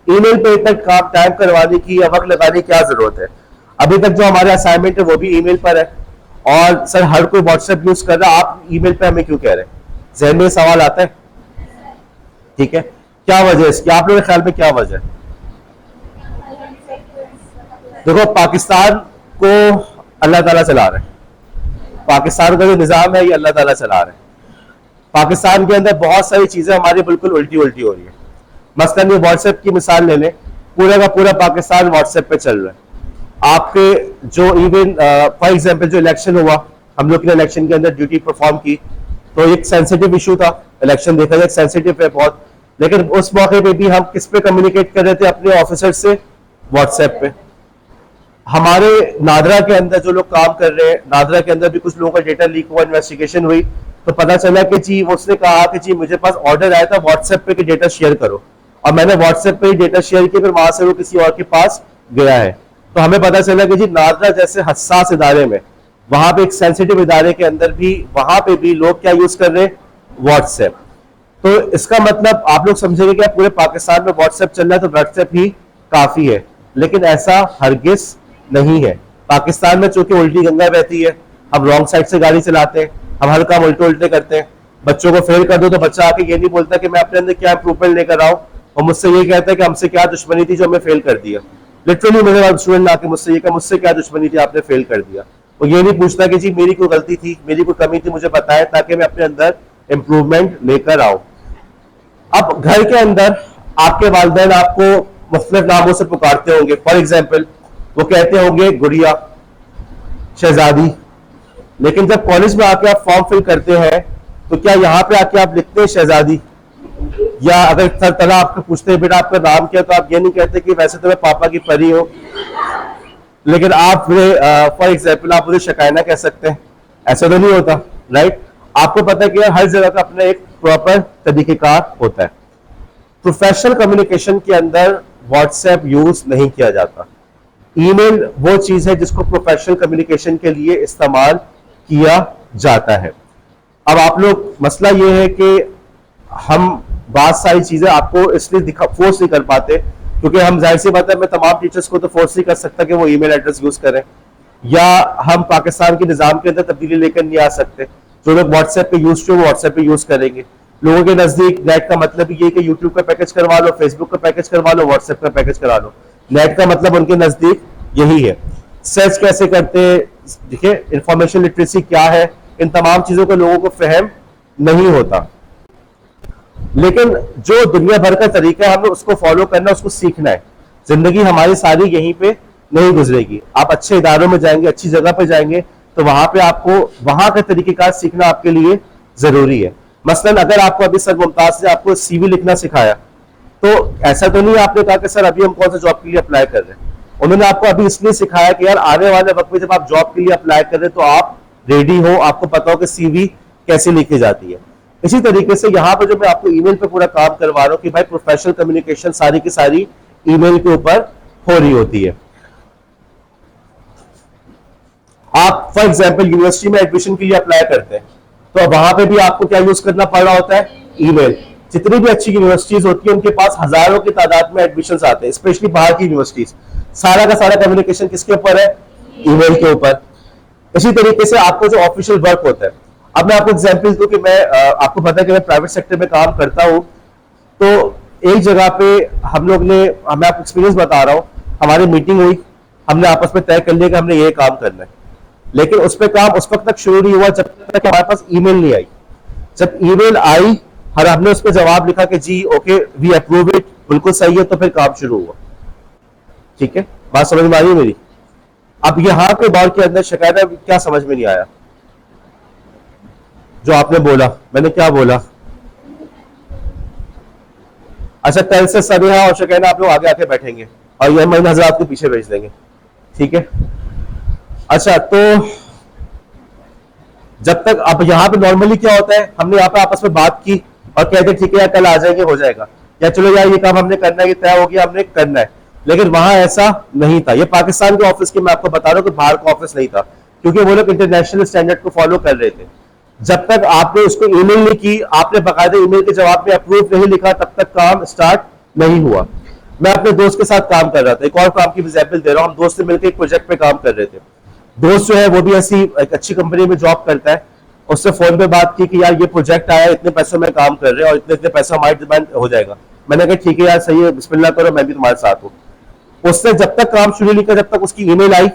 ईमेल पे इतना काम टाइम करवाने की या वक्त लगाने की क्या जरूरत है? अभी तक जो हमारे असाइनमेंट है वो भी ईमेल पर है, और सर हर कोई व्हाट्सएप यूज कर रहा है, आप ईमेल पे हमें क्यों कह रहे हैं? जहन में सवाल आता है, ठीक है। क्या वजह है इसकी, आप लोगों के ख्याल में क्या वजह है? देखो, पाकिस्तान को अल्लाह ताला चला रहे हैं, पाकिस्तान का जो निजाम है ये अल्लाह ताला चला रहे हैं। पाकिस्तान के अंदर बहुत सारी चीजें हमारी बिल्कुल उल्टी उल्टी हो रही है। मसलन ये व्हाट्सएप की मिसाल ले लें, पूरा का पूरा पाकिस्तान व्हाट्सएप पे चल रहा है। आपके जो इवन फॉर एग्जांपल जो इलेक्शन हुआ, हम लोग ने इलेक्शन के अंदर ड्यूटी परफॉर्म की, तो एक सेंसिटिव इशू था, इलेक्शन देखा जाए सेंसिटिव है बहुत, लेकिन उस मौके पे भी हम किस पे कम्युनिकेट कर रहे थे? अपने ऑफिसर से व्हाट्सएप पे। हमारे नादरा के अंदर जो लोग काम कर रहे हैं, नादरा के अंदर भी कुछ लोगों का डेटा लीक हुआ, इन्वेस्टिगेशन हुई तो पता चला कि जी उसने कहा कि जी मुझे पास ऑर्डर आया था व्हाट्सएप पे कि डेटा शेयर करो, और मैंने व्हाट्सएप पे ही डेटा शेयर किया, फिर वहां से वो किसी और के पास गया है। तो हमें पता चला कि जी नादरा जैसे हसास इदारे में, वहां पे एक सेंसिटिव इदारे के अंदर भी, वहां पे भी लोग क्या यूज कर रहे हैं, व्हाट्सएप। तो इसका मतलब आप लोग समझेंगे कि पूरे पाकिस्तान में व्हाट्सएप चल रहा है तो व्हाट्सएप ही काफी है, लेकिन ऐसा हरगिज नहीं है। पाकिस्तान में चूंकि उल्टी गंगा बहती है, हम रॉन्ग साइड से गाड़ी चलाते हैं, हम हर काम उल्टे उल्टे करते हैं। बच्चों को फेल कर दो तो बच्चा आके ये नहीं बोलता कि मैं अपने अंदर क्या इंप्रूवमेंट लेकर आऊं, और मुझसे ये कहता है कि हमसे क्या दुश्मनी थी जो हमें फेल कर दिया। लिटरली मेरे स्टूडेंट आके मुझसे ये कहा, मुझसे क्या दुश्मनी थी आपने फेल कर दिया। वो ये नहीं पूछता कि जी मेरी कोई गलती थी, मेरी कोई कमी थी, मुझे बताएं ताकि मैं अपने अंदर इंप्रूवमेंट लेकर आऊं। अब घर के अंदर आपके वालिदैन आपको मुख्तलिफ नामों से पुकारते होंगे। फॉर एग्जाम्पल वो कहते होंगे गुड़िया, शहजादी, लेकिन जब कॉलेज में आके आप फॉर्म फिल करते हैं तो क्या यहाँ पे आके आप लिखते हैं शहजादी, या अगर तला आपको पूछते हैं बेटा आपका नाम क्या, तो आप ये नहीं कहते कि वैसे तो मैं पापा की परी हूं, लेकिन आप फॉर एग्जाम्पल आप मुझे शकायना कह सकते हैं, ऐसा तो नहीं होता, राइट। आपको पता है कि हर जगह का अपना एक प्रॉपर तरीकेकार होता है। प्रोफेशनल कम्युनिकेशन के अंदर व्हाट्सएप यूज नहीं किया जाता। ईमेल वो चीज है जिसको प्रोफेशनल कम्युनिकेशन के लिए इस्तेमाल किया जाता है। अब आप लोग, मसला ये है कि हम बहुत सारी चीजें आपको इसलिए फोर्स नहीं कर पाते क्योंकि हम, जाहिर सी बात है, मैं तमाम टीचर्स को तो फोर्स नहीं कर सकता कि वो ईमेल एड्रेस यूज करें, या हम पाकिस्तान के निजाम के अंदर तब्दीली लेकर नहीं आ सकते। जो लोग व्हाट्सएप पे यूज वो व्हाट्सएप पे यूज करेंगे। लोगों के नजदीक नेट का मतलब ये कि यूट्यूब का पैकेज करवा लो, फेसबुक का पैकेज करवा लो, व्हाट्सएप का पैकेज करा लो। नेट का मतलब उनके नजदीक यही है। सर्च कैसे करते हैं, देखिए इंफॉर्मेशन लिटरेसी क्या है, इन तमाम चीजों का लोगों को फहम नहीं होता। लेकिन जो दुनिया भर का तरीका है हमें उसको फॉलो करना, उसको सीखना है। जिंदगी हमारी सारी यहीं पे नहीं गुजरेगी। आप अच्छे इदारों में जाएंगे, अच्छी जगह पे जाएंगे तो वहां पे आपको वहां का तरीकेकार सीखना आपके लिए जरूरी है। मसलन अगर आपको अभी सर मुमताज ने आपको सीवी लिखना सिखाया तो ऐसा तो नहीं आपने कहा कि सर अभी हम कौन सा जॉब के लिए अप्लाई कर रहे हैं। उन्होंने आपको अभी इसलिए सिखाया कि यार आने वाले वक्त में जब आप जॉब के लिए अप्लाई कर रहे हैं तो आप रेडी हो, आपको पता हो कि सीवी कैसे लिखी जाती है। इसी तरीके से यहाँ पर जो मैं आपको ईमेल पे पूरा काम करवा रहा हूँ कि भाई प्रोफेशनल कम्युनिकेशन सारी की सारी ईमेल के ऊपर हो रही होती है। आप फॉर एग्जाम्पल यूनिवर्सिटी में एडमिशन के लिए अप्लाई करते हैं तो वहां पे भी आपको क्या यूज करना पड़ रहा होता है, ईमेल। जितनी भी अच्छी यूनिवर्सिटीज होती है उनके पास हजारों की तादाद में एडमिशंस आते हैं, स्पेशली बाहर की यूनिवर्सिटीज। सारा का सारा कम्युनिकेशन किसके ऊपर है, ईमेल के ऊपर। इसी तरीके से आपको जो ऑफिशियल वर्क होता है, अब मैं आपको एग्जांपल दूं कि मैं आपको पता है कि मैं प्राइवेट सेक्टर में काम करता हूं, तो एक जगह पे हम लोग ने, मैं आपको एक्सपीरियंस बता रहा हूं, हमारी मीटिंग हुई, हमने आपस में तय कर लिया कि हमने ये काम करना है, लेकिन उस पर काम उस वक्त तक शुरू नहीं हुआ जब तक हमारे पास ईमेल नहीं आई। जब ईमेल आई और हमने उस पर जवाब लिखा कि जी ओके वी अप्रूव इट, बिल्कुल सही है, तो फिर काम शुरू हुआ। ठीक है, बात समझ में आ रही है मेरी। अब यहाँ के दौर के अंदर शिकायत क्या समझ में नहीं आया जो आपने बोला, मैंने क्या बोला? अच्छा, कल से सबिहा और शकीना आप लोग आगे आके बैठेंगे और ये महीना हजरात को पीछे भेज देंगे, ठीक है? अच्छा, तो जब तक अब यहाँ पे नॉर्मली क्या होता है, हमने यहाँ पे आपस में बात की और कहते ठीक है यार कल आ जाएंगे, हो जाएगा, या चलो यार ये काम हमने करना है, ये तय हो गया, हमने करना है। लेकिन वहां ऐसा नहीं था। ये पाकिस्तान के ऑफिस के मैं आपको बता रहा हूँ कि बाहर का ऑफिस नहीं था, क्योंकि वो लोग इंटरनेशनल स्टैंडर्ड को फॉलो कर रहे थे। जब तक आपने उसको ईमेल नहीं की, आपने बाकायदा ईमेल के जवाब में अप्रूव नहीं लिखा, तब तक काम स्टार्ट नहीं हुआ। मैं अपने दोस्त के साथ काम कर रहा था, एक और काम की एग्जाम्पल दे रहा हूँ। हम दोस्त से मिलकर एक प्रोजेक्ट पे काम कर रहे थे। दोस्त जो है वो भी ऐसी एक अच्छी कंपनी में जॉब करता है। उससे फोन पे बात की कि यार ये प्रोजेक्ट आया, इतने पैसों में काम कर रहे हैं और इतने इतने पैसा हमारे डिमांड हो जाएगा। मैंने कहा ठीक है यार, सही है, बिस्मिल्लाह करो, मैं भी तुम्हारे साथ हूँ। उसने जब तक काम शुरू नहीं किया, जब तक उसकी ईमेल आई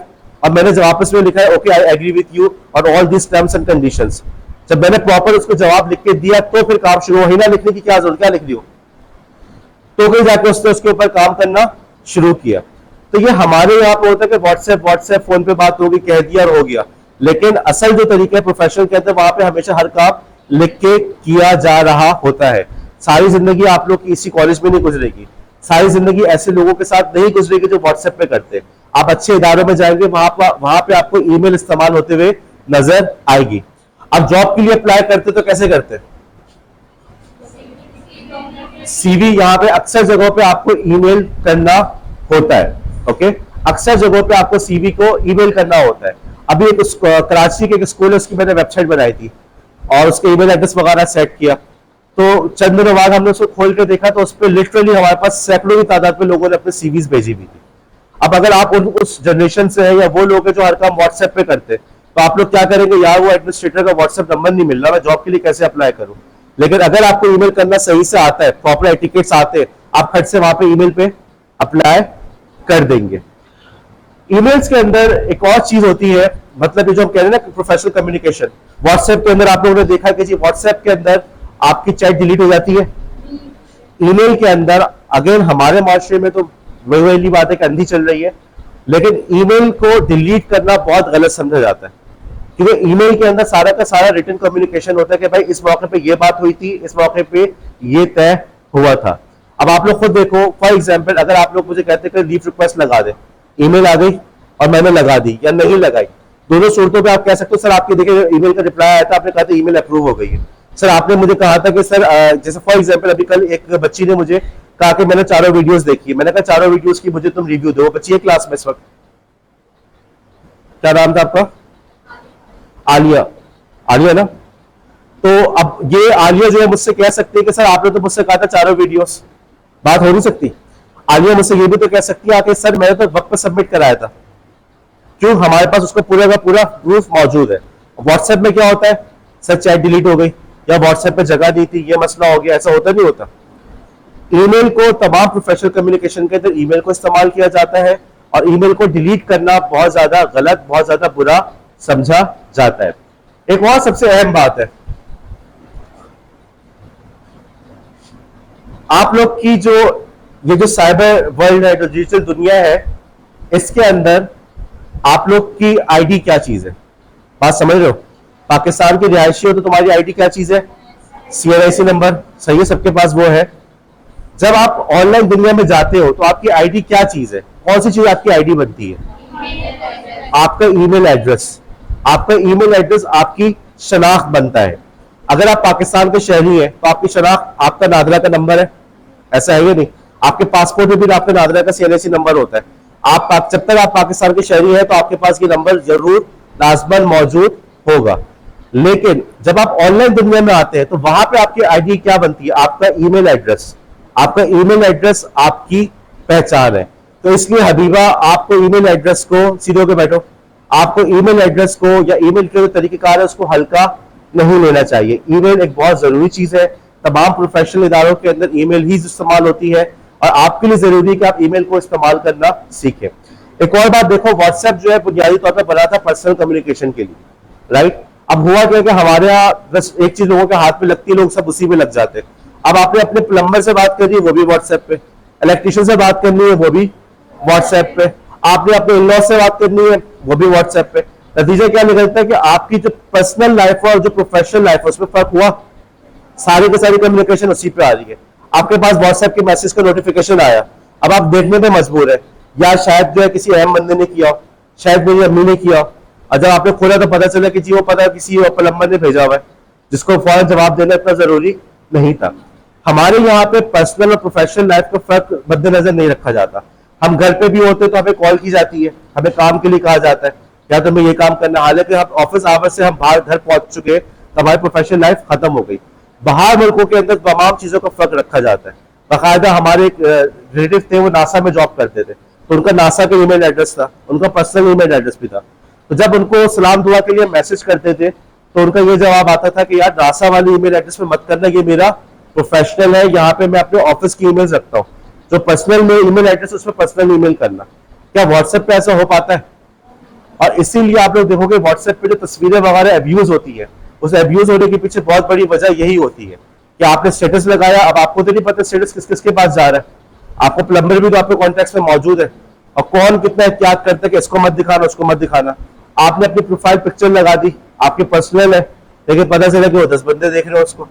और मैंने वापस में लिखा है okay I agree with you और all this terms and conditions, जब मैंने प्रॉपर उसको जवाब लिख के दिया तो फिर काम शुरू। वही ना लिखने की क्या जरूरत, क्या लिख दियो, तो कहीं जाके उसने उसके ऊपर काम करना शुरू किया। तो ये हमारे यहाँ पे होता है कि व्हाट्सएप फोन पे बात होगी, कह दिया और हो गया। लेकिन असल जो तरीका है प्रोफेशनल के अंदर, वहां पे हमेशा हर काम लिख के किया जा रहा होता है। सारी जिंदगी आप लोग की इसी कॉलेज में नहीं गुजरेगी। सारी जिंदगी ऐसे लोगों के साथ नहीं गुजरेगी जो व्हाट्सएप पे करते हैं। आप अच्छे इदारों में जाएंगे, वहां पे आपको ईमेल इस्तेमाल होते हुए नजर आएगी। आप जॉब के लिए अप्लाई करते तो कैसे करते? सीवी यहाँ पे अक्सर जगहों पे आपको ईमेल करना होता है। ओके, अक्सर जगहों पे आपको सीवी को ईमेल करना होता है। अभी एक कराची के एक स्कूल है, उसकी मैंने वेबसाइट बनाई थी और उसके ईमेल एड्रेस वगैरह सेट किया, तो चंद दिनों बाद हमने उसको खोल के देखा तो उस पर लिटरली हमारे पास सैकड़ों की तादाद में लोगों ने अपने सीवीज भेजी हुई थी। अब अगर आप उस जनरेशन से है या वो लोग हैं जो हर काम व्हाट्सएप पे करते हैं, तो आप लोग क्या करेंगे, यार वो एडमिनिस्ट्रेटर का व्हाट्सएप नंबर नहीं मिल रहा, मैं जॉब के लिए कैसे अप्लाई करूं। लेकिन अगर आपको ईमेल करना सही से आता है, प्रॉपर एटिकेट्स आते हैं, आप खट से वहां पे ईमेल पे अप्लाई कर देंगे। ईमेल्स के अंदर एक और चीज होती है, मतलब ये जो हम कह रहे हैं ना प्रोफेशनल कम्युनिकेशन, व्हाट्सएप के अंदर आप लोगों ने देखा कि जी व्हाट्सएप के अंदर आपकी चैट डिलीट हो जाती है। ईमेल के अंदर अगेन हमारे माशरे में तो वही वाली बात है कि अंधी चल रही है, लेकिन ईमेल को डिलीट करना बहुत गलत समझा जाता है, क्योंकि ईमेल के अंदर सारा का सारा रिटन कम्युनिकेशन होता है कि भाई इस मौके पे ये बात हुई थी, इस मौके पे ये तय हुआ था। अब आप लोग खुद देखो, फॉर एग्जाम्पल अगर आप लोग मुझे कहते हैं लीव रिक्वेस्ट लगा दे, ईमेल आ गई और मैंने लगा दी या नहीं लगाई, दोनों सूरतों पे आप कह सकते हो सर आपके देखिए ईमेल का रिप्लाई आया था, आपने कहा था ईमेल अप्रूव हो गई है। सर आपने मुझे कहा था कि सर जैसे फॉर एग्जाम्पल अभी कल एक बच्ची ने मुझे कहा कि मैंने चारों वीडियोस देखी, मैंने कहा चारों वीडियोस की मुझे तुम रिव्यू दो। बच्ची है क्लास में इस वक्त, क्या नाम था आपका? आलिया, आलिया ना? तो अब ये आलिया जो है मुझसे कह सकती है कि सर आपने तो मुझसे कहा था चारों वीडियोस, बात हो नहीं सकती। आलिया मुझसे ये भी तो कह सकती है आके सर मैंने तो वक्त पर सबमिट कराया था, क्यों? हमारे पास उसका पूरा का पूरा प्रूफ मौजूद है। व्हाट्सएप में क्या होता है, सर चैट डिलीट हो गई या व्हाट्सएप पे जगह दी थी, ये मसला हो गया, ऐसा होता नहीं होता। ईमेल को तमाम प्रोफेशनल कम्युनिकेशन के अंदर ईमेल को इस्तेमाल किया जाता है और ईमेल को डिलीट करना बहुत ज्यादा गलत, बहुत ज्यादा बुरा समझा जाता है। एक और सबसे अहम बात है, आप लोग की जो ये जो साइबर वर्ल्ड है, जो डिजिटल दुनिया है, इसके अंदर आप लोग की आईडी क्या चीज है? बात समझ रहे हो? पाकिस्तान की रिहायशी हो तो तुम्हारी आईडी क्या चीज है? CNIC नंबर, सही है, सबके पास वो है। जब आप ऑनलाइन दुनिया में जाते हो तो आपकी आईडी क्या चीज है? कौन सी चीज आपकी आईडी बनती है? आपका ईमेल एड्रेस। आपका ईमेल एड्रेस आपकी शनाख्त बनता है। अगर आप पाकिस्तान के शहरी हैं तो आपकी शनाख्त आपका नादरा का नंबर है, ऐसा है या नहीं? आपके पासपोर्ट में भी आपका नादरा का CNIC नंबर होता है। आप जब तक आप पाकिस्तान के शहरी हैं तो आपके पास ये नंबर जरूर लाजमन मौजूद होगा। लेकिन जब आप ऑनलाइन दुनिया में आते हैं तो वहां पे आपकी आईडी क्या बनती है? आपका ईमेल एड्रेस। आपका ईमेल एड्रेस आपकी पहचान है। तो इसलिए हबीबा, आपको ईमेल एड्रेस को, सीधे होकर बैठो, आपको ईमेल एड्रेस को या ईमेल के जो तरीकेकार है उसको हल्का नहीं लेना चाहिए। ईमेल एक बहुत जरूरी चीज है, तमाम प्रोफेशनल इदारों के अंदर ईमेल ही इस्तेमाल होती है और आपके लिए जरूरी है कि आप ईमेल को इस्तेमाल करना सीखें। एक और बात देखो, व्हाट्सएप जो है बुनियादी तौर पर बना था पर्सनल कम्युनिकेशन के लिए, राइट? अब हुआ क्या कि हमारे यहाँ बस एक चीज लोगों के हाथ में लगती है, लोग सब उसी में लग जाते हैं। अब आपने अपने प्लम्बर से बात करनी है, वो भी व्हाट्सएप पे। इलेक्ट्रिशियन से बात करनी है, वो भी व्हाट्सएप पे। आपने अपने इन लॉ से बात करनी है, वो भी व्हाट्सएप पे। नतीजा क्या निकलता है कि आपकी जो पर्सनल लाइफ है और जो प्रोफेशनल लाइफ है उसमें फर्क हुआ। सारी की सारी कम्युनिकेशन उसी पे आ रही है। आपके पास व्हाट्सएप के मैसेज का नोटिफिकेशन आया, अब आप देखने में मजबूर है, या शायद जो है किसी अहम बंदे ने किया हो, शायद मेरी अम्मी ने किया हो, और जब आपने खोला तो पता चला कि जी वो पता किसी प्लम्बर ने भेजा हुआ है, जिसको फौरन जवाब देना इतना जरूरी नहीं था। हमारे यहाँ पे पर्सनल और प्रोफेशनल लाइफ का फर्क मद्देनजर नहीं रखा जाता। हम घर पे भी होते तो हमें कॉल की जाती है, हमें काम के लिए कहा जाता है या तो हमें ये काम करना, हालांकि हम ऑफिस आवर्स से हम बाहर घर पहुंच चुके तो हमारी प्रोफेशनल लाइफ खत्म हो गई। बाहर मुल्कों के अंदर तमाम चीजों का फर्क रखा जाता है। बाकायदा हमारे एक रिलेटिव थे, वो नासा में जॉब करते थे, तो उनका नासा का ईमेल एड्रेस था, उनका पर्सनल ईमेल एड्रेस भी था। तो जब उनको सलाम दुआ के लिए मैसेज करते थे तो उनका ये जवाब आता था कि यार नासा वाली ईमेल एड्रेस में मत करना, ये मेरा प्रोफेशनल है, यहाँ पे मैं अपने ऑफिस की ईमेल रखता हूँ। जो पर्सनल में ईमेल एड्रेस उसमें पर्सनल ईमेल करना। क्या व्हाट्सएप पे ऐसा हो पाता है? और इसीलिए आप लोग देखोगे व्हाट्सएप पे जो तस्वीरें वगैरह अब्यूज होती है, उस अब्यूज होने के पीछे बहुत बड़ी वजह यही होती है कि आपने स्टेटस लगाया, अब आपको तो नहीं पता स्टेटस किस किस के पास जा रहा है। आपको प्लम्बर भी तो आपके कॉन्टेक्ट में मौजूद है, और कौन कितना एहतियात करता है कि इसको मत दिखाना, उसको मत दिखाना। आपने अपनी प्रोफाइल पिक्चर लगा दी, आपकी पर्सनल है, लेकिन पता चला कि वो 10 बंदे देख रहे हो उसको।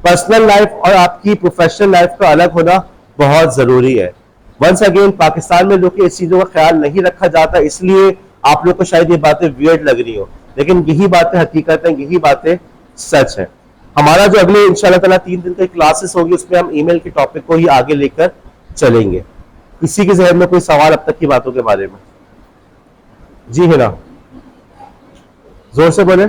पर्सनल लाइफ और आपकी प्रोफेशनल लाइफ का अलग होना बहुत जरूरी है। वंस अगेन पाकिस्तान में लोग इस चीजों का ख्याल नहीं रखा जाता, इसलिए आप लोग को शायद ये बातें वियर्ड लग रही हो, लेकिन यही बातें हकीकत है, यही बातें सच है। हमारा जो अगले इंशाल्लाह ताला 3 दिन की क्लासेस होगी उसमें हम ईमेल के टॉपिक को ही आगे लेकर चलेंगे। किसी के जहन में कोई सवाल अब तक की बातों के बारे में? जी हिना, जोर से बोले।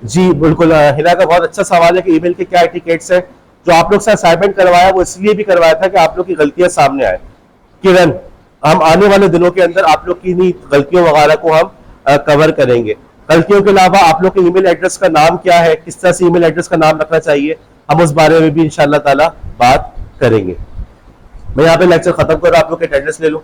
जी बिल्कुल, हिना का बहुत अच्छा सवाल है कि ईमेल के क्या एटिकेट्स है। जो आप लोग से असाइनमेंट करवाया वो इसलिए भी करवाया था कि आप लोग की गलतियां सामने आए। किरण, हम आने वाले दिनों के अंदर आप लोग की इन्हीं गलतियों वगैरह को हम कवर करेंगे। गलतियों के अलावा आप लोग के ईमेल एड्रेस का नाम क्या है, किस तरह से ईमेल एड्रेस का नाम रखना चाहिए, हम उस बारे में भी इंशाल्लाह ताला बात करेंगे। मैं यहाँ पे लेक्चर खत्म कर रहा हूं, आप लोग के अटेंडेंस ले लो।